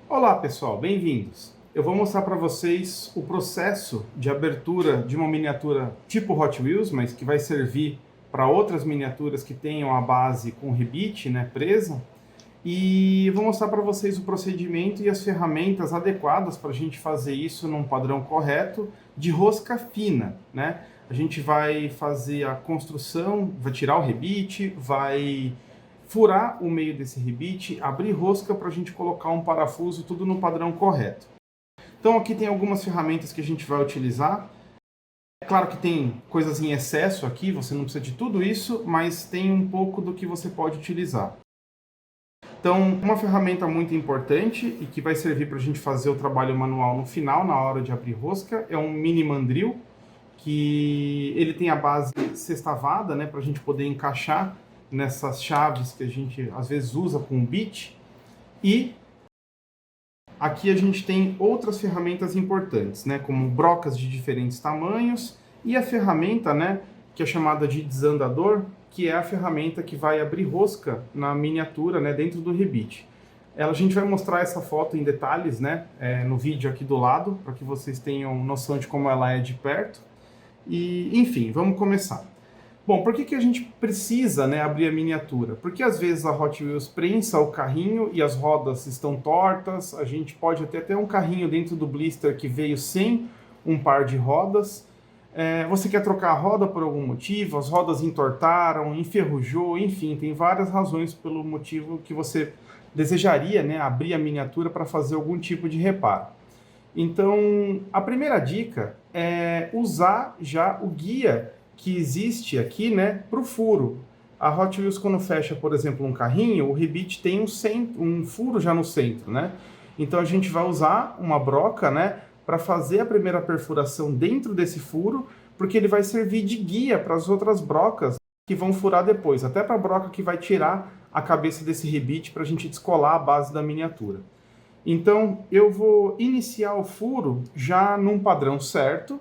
Olá pessoal, bem-vindos! Eu vou mostrar para vocês o processo de abertura de uma miniatura tipo Hot Wheels, mas que vai servir para outras miniaturas que tenham a base com rebite, né, presa. E vou mostrar para vocês o procedimento e as ferramentas adequadas para a gente fazer isso num padrão correto de rosca fina, né? A gente vai fazer a construção, vai tirar o rebite, vai furar o meio desse rebite, abrir rosca para a gente colocar um parafuso, tudo no padrão correto. Então aqui tem algumas ferramentas que a gente vai utilizar. É claro que tem coisas em excesso aqui, você não precisa de tudo isso, mas tem um pouco do que você pode utilizar. Então, uma ferramenta muito importante e que vai servir para a gente fazer o trabalho manual no final, na hora de abrir rosca, é um mini mandril, que ele tem a base sextavada, né, para a gente poder encaixar nessas chaves que a gente às vezes usa com bit. E aqui a gente tem outras ferramentas importantes, né, como brocas de diferentes tamanhos e a ferramenta, né, que é chamada de desandador, que é a ferramenta que vai abrir rosca na miniatura, né, dentro do rebite. A gente vai mostrar essa foto em detalhes, né, no vídeo aqui do lado, para que vocês tenham noção de como ela é de perto. E, enfim, vamos começar. Bom, por que a gente precisa, né, abrir a miniatura? Porque às vezes a Hot Wheels prensa o carrinho e as rodas estão tortas, a gente pode até ter um carrinho dentro do blister que veio sem um par de rodas. Você quer trocar a roda por algum motivo, as rodas entortaram, enferrujou, enfim, tem várias razões pelo motivo que você desejaria, né, abrir a miniatura para fazer algum tipo de reparo. Então, a primeira dica é usar já o guia que existe aqui, né, para o furo. A Hot Wheels, quando fecha, por exemplo, um carrinho, o rebite tem um furo já no centro, né? Então a gente vai usar uma broca, né, para fazer a primeira perfuração dentro desse furo, porque ele vai servir de guia para as outras brocas que vão furar depois, até para a broca que vai tirar a cabeça desse rebite para a gente descolar a base da miniatura. Então eu vou iniciar o furo já num padrão certo,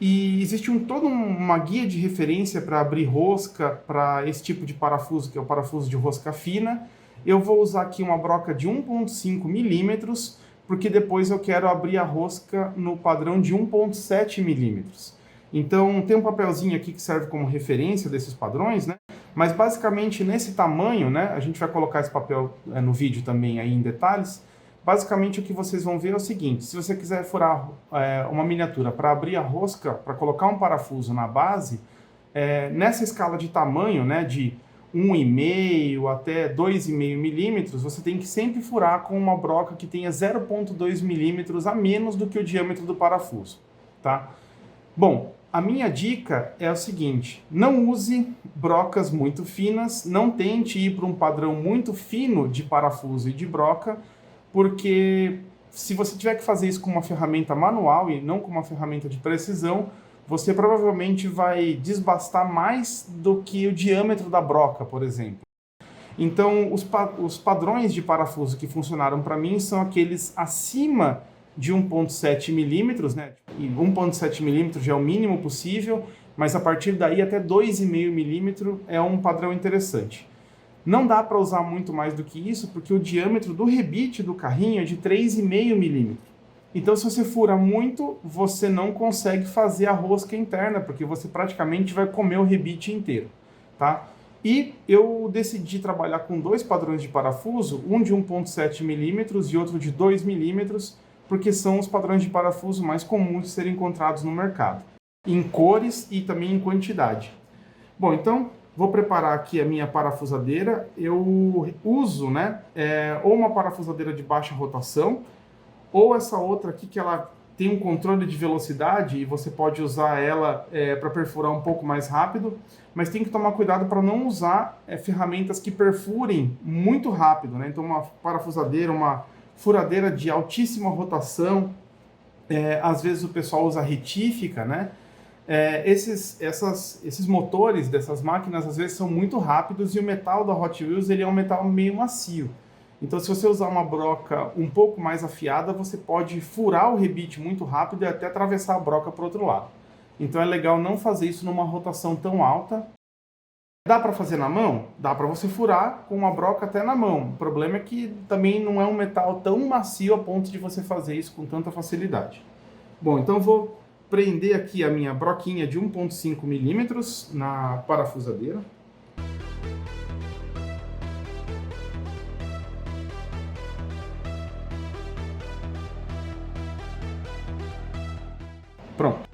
e existe toda uma guia de referência para abrir rosca para esse tipo de parafuso, que é o parafuso de rosca fina. Eu vou usar aqui uma broca de 1,5 milímetros, porque depois eu quero abrir a rosca no padrão de 1,7 milímetros. Então tem um papelzinho aqui que serve como referência desses padrões, né? Mas basicamente nesse tamanho, né? A gente vai colocar esse papel no vídeo também aí em detalhes. Basicamente o que vocês vão ver é o seguinte: se você quiser furar uma miniatura para abrir a rosca, para colocar um parafuso na base, nessa escala de tamanho, né, de 1,5 até 2,5 milímetros, você tem que sempre furar com uma broca que tenha 0,2 milímetros a menos do que o diâmetro do parafuso, tá? Bom, a minha dica é o seguinte: não use brocas muito finas, não tente ir para um padrão muito fino de parafuso e de broca, porque se você tiver que fazer isso com uma ferramenta manual e não com uma ferramenta de precisão, você provavelmente vai desbastar mais do que o diâmetro da broca, por exemplo. Então, os padrões de parafuso que funcionaram para mim são aqueles acima de 1,7 milímetros, né? E 1,7 milímetros já é o mínimo possível, mas a partir daí até 2,5 milímetros é um padrão interessante. Não dá para usar muito mais do que isso, porque o diâmetro do rebite do carrinho é de 3,5 milímetros. Então, se você fura muito, você não consegue fazer a rosca interna, porque você praticamente vai comer o rebite inteiro, tá? E eu decidi trabalhar com dois padrões de parafuso, um de 1,7 milímetros e outro de 2 milímetros, porque são os padrões de parafuso mais comuns de serem encontrados no mercado, em cores e também em quantidade. Bom, então vou preparar aqui a minha parafusadeira. Eu uso, né, ou uma parafusadeira de baixa rotação, ou essa outra aqui que ela tem um controle de velocidade e você pode usar ela para perfurar um pouco mais rápido, mas tem que tomar cuidado para não usar ferramentas que perfurem muito rápido, né? Então uma parafusadeira, uma furadeira de altíssima rotação, às vezes o pessoal usa retífica, né? Esses motores dessas máquinas às vezes são muito rápidos e o metal da Hot Wheels ele é um metal meio macio. Então, se você usar uma broca um pouco mais afiada, você pode furar o rebite muito rápido e até atravessar a broca para o outro lado. Então, é legal não fazer isso numa rotação tão alta. Dá para fazer na mão? Dá para você furar com uma broca até na mão. O problema é que também não é um metal tão macio a ponto de você fazer isso com tanta facilidade. Bom, então eu vou prender aqui a minha broquinha de 1,5 milímetros na parafusadeira. Pronto.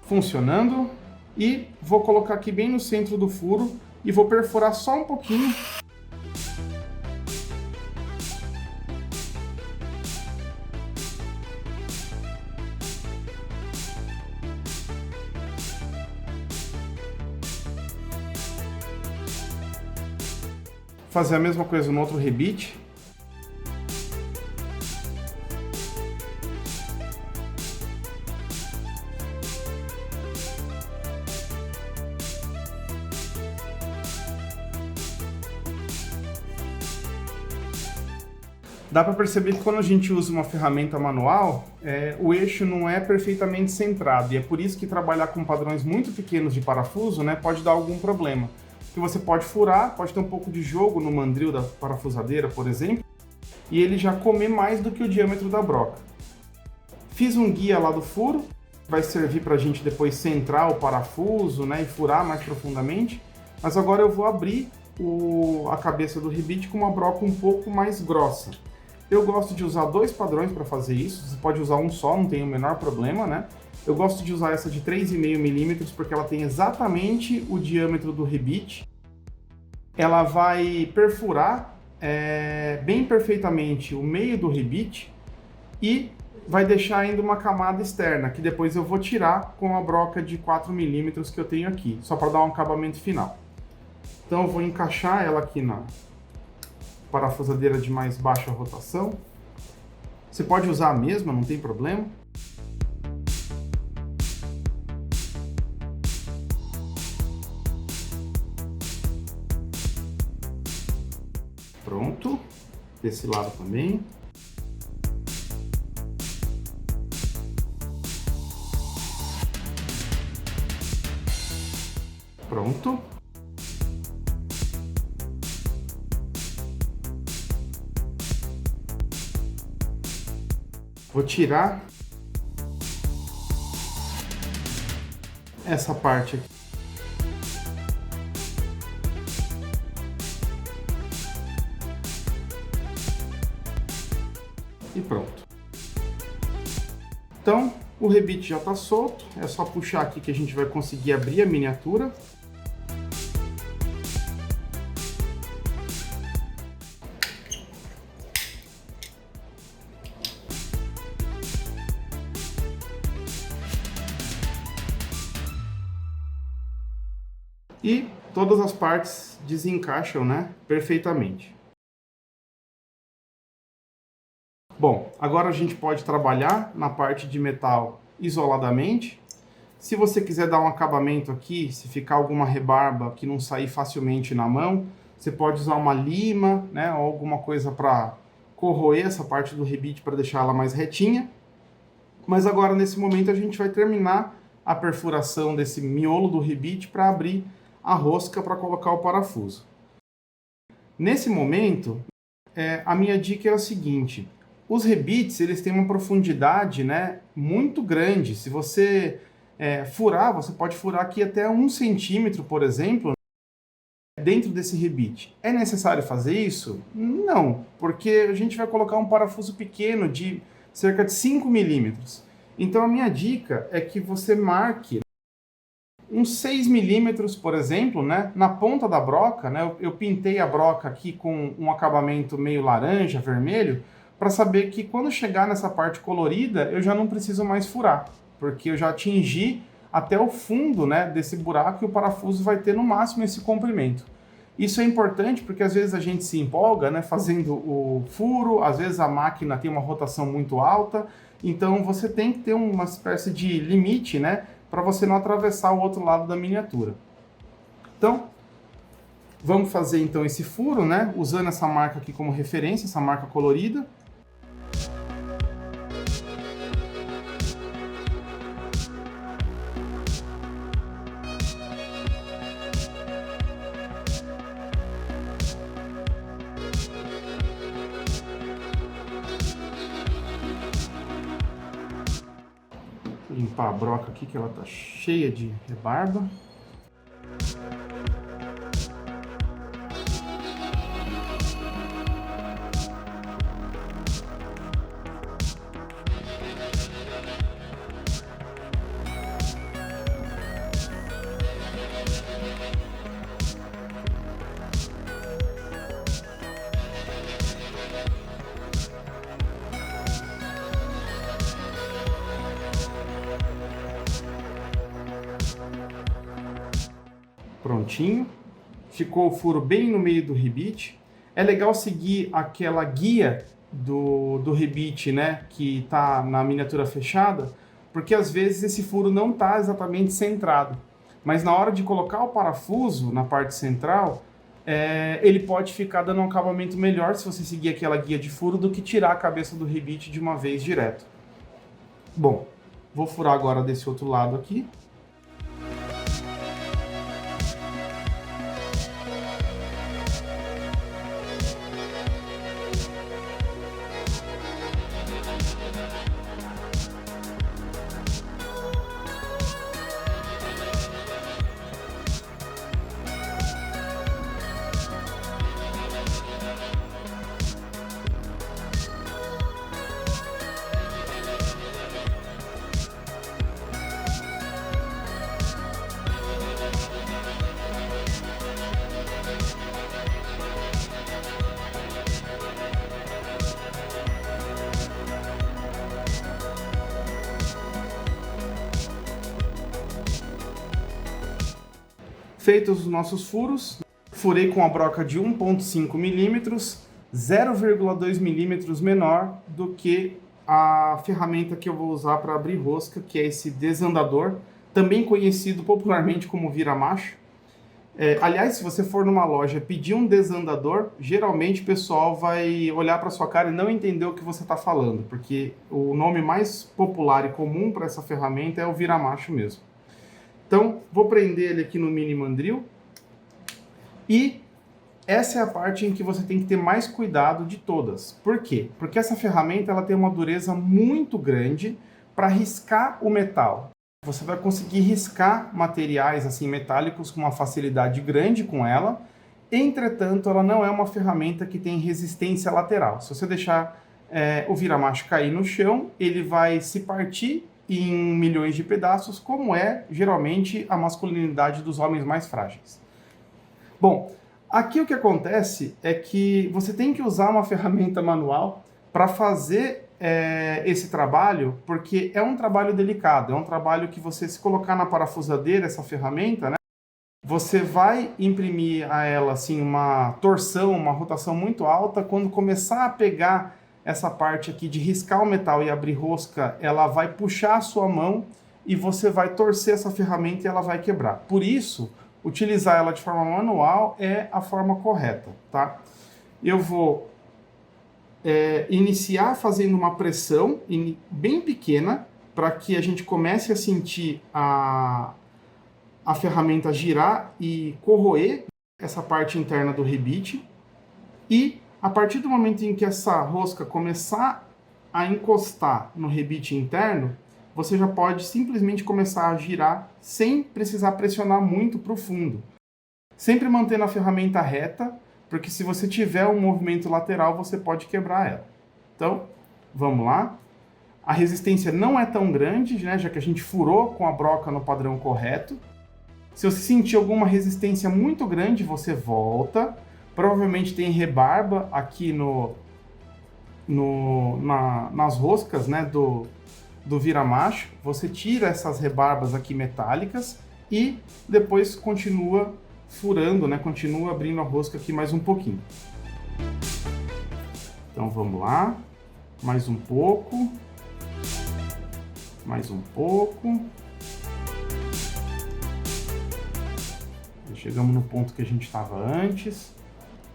Funcionando. E vou colocar aqui bem no centro do furo e vou perfurar só um pouquinho. Fazer a mesma coisa no outro rebite. Dá para perceber que quando a gente usa uma ferramenta manual, o eixo não é perfeitamente centrado, e é por isso que trabalhar com padrões muito pequenos de parafuso, né, pode dar algum problema. Que você pode furar, pode ter um pouco de jogo no mandril da parafusadeira, por exemplo, e ele já comer mais do que o diâmetro da broca. Fiz um guia lá do furo, vai servir para a gente depois centrar o parafuso, né, e furar mais profundamente, mas agora eu vou abrir a cabeça do rebite com uma broca um pouco mais grossa. Eu gosto de usar 2 padrões para fazer isso, você pode usar um só, não tem o menor problema, né? Eu gosto de usar essa de 3,5 milímetros porque ela tem exatamente o diâmetro do rebite. Ela vai perfurar bem perfeitamente o meio do rebite e vai deixar ainda uma camada externa, que depois eu vou tirar com a broca de 4 milímetros que eu tenho aqui, só para dar um acabamento final. Então eu vou encaixar ela aqui na parafusadeira de mais baixa rotação. Você pode usar a mesma, não tem problema. Pronto. Desse lado também. Pronto. Vou tirar essa parte aqui. E pronto. Então, o rebite já está solto. É só puxar aqui que a gente vai conseguir abrir a miniatura. E todas as partes desencaixam, né, perfeitamente. Bom, agora a gente pode trabalhar na parte de metal isoladamente. Se você quiser dar um acabamento aqui, se ficar alguma rebarba que não sair facilmente na mão, você pode usar uma lima, né, ou alguma coisa para corroer essa parte do rebite para deixar ela mais retinha. Mas agora, nesse momento, a gente vai terminar a perfuração desse miolo do rebite para abrir a rosca para colocar o parafuso. Nesse momento, a minha dica é a seguinte: os rebites eles têm uma profundidade, né, muito grande. Se você furar, você pode furar aqui até 1 centímetro, por exemplo, dentro desse rebite. É necessário fazer isso? Não, porque a gente vai colocar um parafuso pequeno de cerca de 5 milímetros. Então a minha dica é que você marque uns 6 milímetros, por exemplo, né, na ponta da broca, né, eu pintei a broca aqui com um acabamento meio laranja, vermelho, para saber que quando chegar nessa parte colorida, eu já não preciso mais furar, porque eu já atingi até o fundo, né, desse buraco e o parafuso vai ter no máximo esse comprimento. Isso é importante porque às vezes a gente se empolga, né, fazendo o furo, às vezes a máquina tem uma rotação muito alta, então você tem que ter uma espécie de limite, né, para você não atravessar o outro lado da miniatura. Então, vamos fazer então esse furo, né, usando essa marca aqui como referência, essa marca colorida. limpar a broca aqui que ela tá cheia de rebarba. Prontinho, ficou o furo bem no meio do rebite. É legal seguir aquela guia do rebite, né, que está na miniatura fechada, porque às vezes esse furo não está exatamente centrado, mas na hora de colocar o parafuso na parte central, ele pode ficar dando um acabamento melhor se você seguir aquela guia de furo do que tirar a cabeça do rebite de uma vez direto. Bom, vou furar agora desse outro lado aqui. Feitos os nossos furos, furei com a broca de 1,5 milímetros, 0,2 milímetros menor do que a ferramenta que eu vou usar para abrir rosca, que é esse desandador, também conhecido popularmente como vira-macho. Aliás, se você for numa loja pedir um desandador, geralmente o pessoal vai olhar para sua cara e não entender o que você está falando, porque o nome mais popular e comum para essa ferramenta é o vira-macho mesmo. Então, vou prender ele aqui no mini mandril. E essa é a parte em que você tem que ter mais cuidado de todas. Por quê? Porque essa ferramenta ela tem uma dureza muito grande para riscar o metal. Você vai conseguir riscar materiais assim metálicos com uma facilidade grande com ela. Entretanto, ela não é uma ferramenta que tem resistência lateral. Se você deixar o vira-macho cair no chão, ele vai se partir em milhões de pedaços, como é geralmente a masculinidade dos homens mais frágeis. Bom, aqui o que acontece é que você tem que usar uma ferramenta manual para fazer esse trabalho, porque é um trabalho delicado, é um trabalho que você, se colocar na parafusadeira essa ferramenta, né, você vai imprimir a ela assim, uma torção, uma rotação muito alta. Quando começar a pegar essa parte aqui de riscar o metal e abrir rosca, ela vai puxar a sua mão e você vai torcer essa ferramenta e ela vai quebrar. Por isso, utilizar ela de forma manual é a forma correta, tá? Eu vou iniciar fazendo uma pressão bem pequena para que a gente comece a sentir a ferramenta girar e corroer essa parte interna do rebite. E a partir do momento em que essa rosca começar a encostar no rebite interno, você já pode simplesmente começar a girar sem precisar pressionar muito profundo. Sempre mantendo a ferramenta reta, porque se você tiver um movimento lateral, você pode quebrar ela. Então, vamos lá. A resistência não é tão grande, né, já que a gente furou com a broca no padrão correto. Se você sentir alguma resistência muito grande, você volta. Provavelmente tem rebarba aqui nas roscas, né, do vira-macho. Você tira essas rebarbas aqui metálicas e depois continua furando, né, continua abrindo a rosca aqui mais um pouquinho. Então vamos lá, mais um pouco, mais um pouco. Chegamos no ponto que a gente estava antes.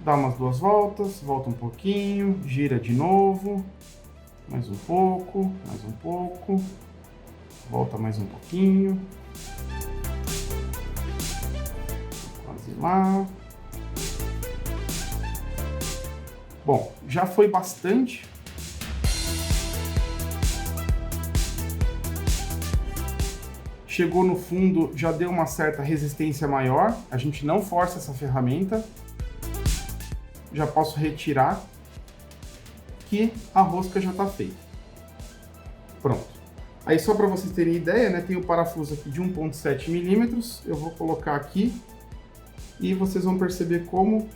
Dá umas 2 voltas, volta um pouquinho, gira de novo, mais um pouco, volta mais um pouquinho, quase lá. Bom, já foi bastante. chegou no fundo, já deu uma certa resistência maior, a gente não força essa ferramenta. Já posso retirar, que a rosca já está feita. Pronto. Aí só para vocês terem ideia, né, tem o parafuso aqui de 1,7 milímetros, eu vou colocar aqui e vocês vão perceber como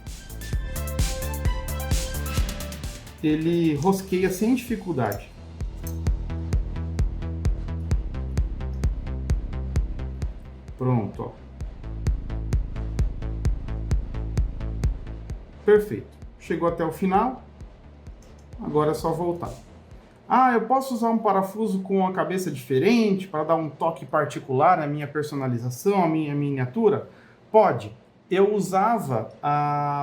ele rosqueia sem dificuldade. Pronto, ó. Perfeito. Chegou até o final. Agora é só voltar. Ah, eu posso usar um parafuso com uma cabeça diferente para dar um toque particular na minha personalização, a minha miniatura? Pode. Eu usava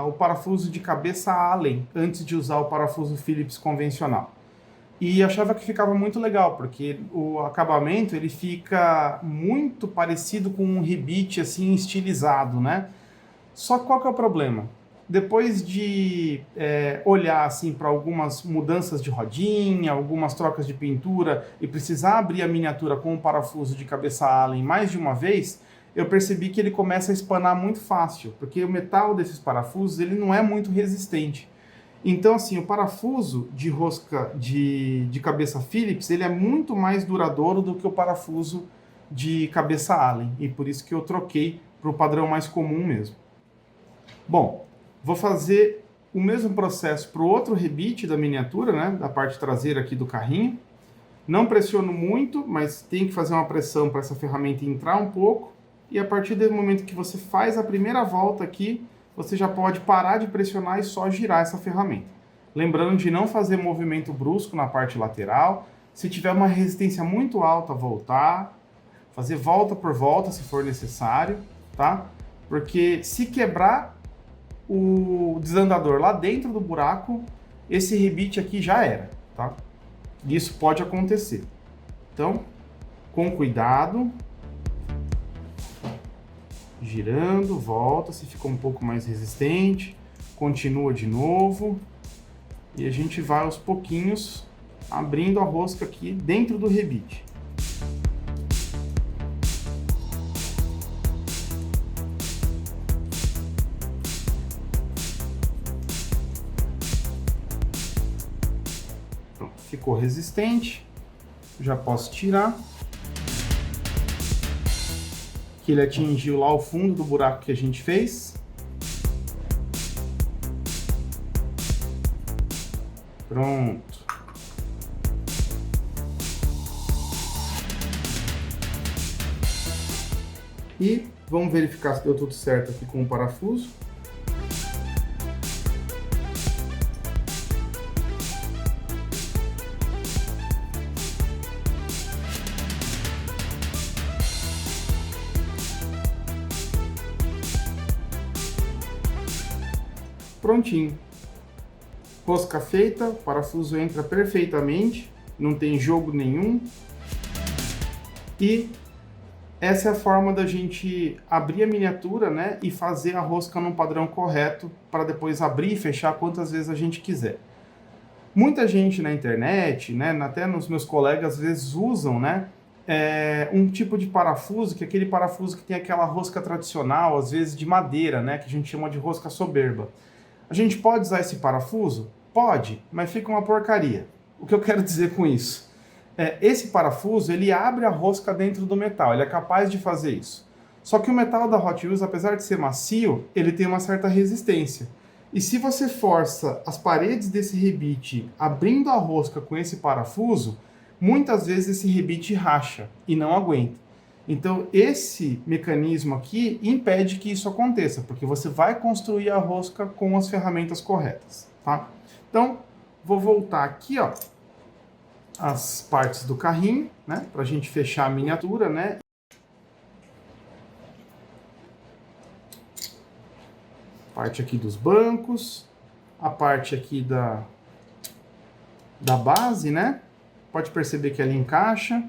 o parafuso de cabeça Allen antes de usar o parafuso Phillips convencional. E achava que ficava muito legal, porque o acabamento ele fica muito parecido com um rebite assim estilizado, né? Só que qual que é o problema? Depois de olhar assim para algumas mudanças de rodinha, algumas trocas de pintura e precisar abrir a miniatura com um parafuso de cabeça Allen mais de uma vez, eu percebi que ele começa a espanar muito fácil, porque o metal desses parafusos ele não é muito resistente. Então, assim, o parafuso de rosca de cabeça Phillips, ele é muito mais duradouro do que o parafuso de cabeça Allen, e por isso que eu troquei para o padrão mais comum mesmo. Bom, vou fazer o mesmo processo para o outro rebite da miniatura, né, da parte traseira aqui do carrinho. Não pressiono muito, mas tem que fazer uma pressão para essa ferramenta entrar um pouco, e a partir do momento que você faz a primeira volta aqui, você já pode parar de pressionar e só girar essa ferramenta. Lembrando de não fazer movimento brusco na parte lateral. Se tiver uma resistência muito alta, voltar. Fazer volta por volta, se for necessário, tá? Porque se quebrar o desandador lá dentro do buraco, esse rebite aqui já era, tá? Isso pode acontecer. Então, com cuidado. Girando, volta, se ficou um pouco mais resistente, continua de novo e a gente vai aos pouquinhos abrindo a rosca aqui dentro do rebite. Pronto, ficou resistente, já posso tirar. Que ele atingiu lá o fundo do buraco que a gente fez. Pronto. E vamos verificar se deu tudo certo aqui com o parafuso. Prontinho. Rosca feita, o parafuso entra perfeitamente, não tem jogo nenhum. E essa é a forma da gente abrir a miniatura, né, e fazer a rosca num padrão correto para depois abrir e fechar quantas vezes a gente quiser. Muita gente na internet, né, até nos meus colegas, às vezes usam, né, um tipo de parafuso, que é aquele parafuso que tem aquela rosca tradicional, às vezes de madeira, né, que a gente chama de rosca soberba. A gente pode usar esse parafuso? Pode, mas fica uma porcaria. O que eu quero dizer com isso? Esse parafuso, ele abre a rosca dentro do metal, ele é capaz de fazer isso. Só que o metal da Hot Wheels, apesar de ser macio, ele tem uma certa resistência. E se você força as paredes desse rebite abrindo a rosca com esse parafuso, muitas vezes esse rebite racha e não aguenta. Então, esse mecanismo aqui impede que isso aconteça, porque você vai construir a rosca com as ferramentas corretas, tá? Então, vou voltar aqui, ó, as partes do carrinho, né, pra gente fechar a miniatura, né? Parte aqui dos bancos, a parte aqui da base, né? Pode perceber que ela encaixa.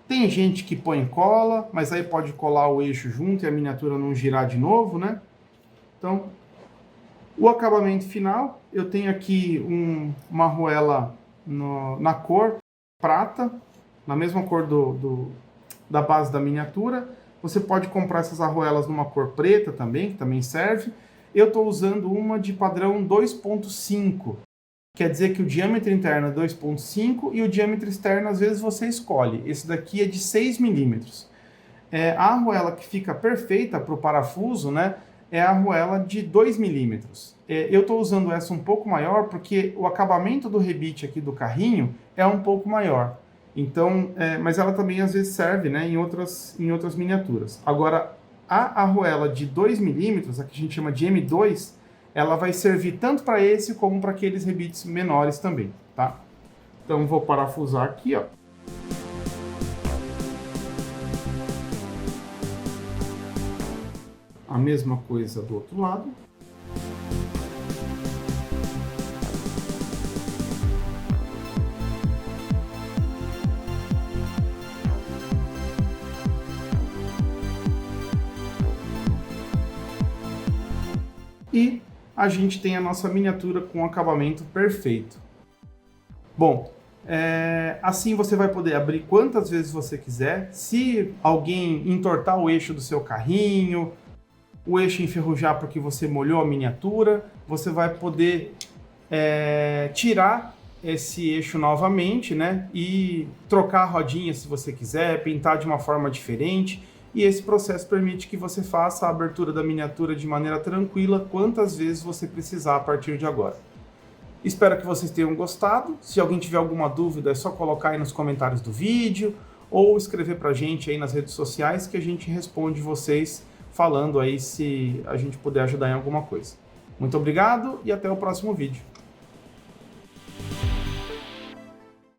Tem gente que põe cola, mas aí pode colar o eixo junto e a miniatura não girar de novo, né? Então, o acabamento final, eu tenho aqui uma arruela na cor prata, na mesma cor da base da miniatura. Você pode comprar essas arruelas numa cor preta também, que também serve. Eu estou usando uma de padrão 2.5. Quer dizer que o diâmetro interno é 2.5 e o diâmetro externo às vezes você escolhe. Esse daqui é de 6 milímetros. A arruela que fica perfeita para o parafuso, né, é a arruela de 2 milímetros. Eu estou usando essa um pouco maior porque o acabamento do rebite aqui do carrinho é um pouco maior. Então, mas ela também às vezes serve, né, em outras miniaturas. Agora, a arruela de 2 milímetros, a que a gente chama de M2, ela vai servir tanto para esse como para aqueles rebites menores também, tá? Então, vou parafusar aqui, ó. A mesma coisa do outro lado. E a gente tem a nossa miniatura com acabamento perfeito. Bom, assim você vai poder abrir quantas vezes você quiser. Se alguém entortar o eixo do seu carrinho, o eixo enferrujar porque você molhou a miniatura, você vai poder tirar esse eixo novamente, né? E trocar a rodinha se você quiser, pintar de uma forma diferente. E esse processo permite que você faça a abertura da miniatura de maneira tranquila quantas vezes você precisar a partir de agora. Espero que vocês tenham gostado. Se alguém tiver alguma dúvida, é só colocar aí nos comentários do vídeo ou escrever pra gente aí nas redes sociais que a gente responde vocês falando aí se a gente puder ajudar em alguma coisa. Muito obrigado e até o próximo vídeo.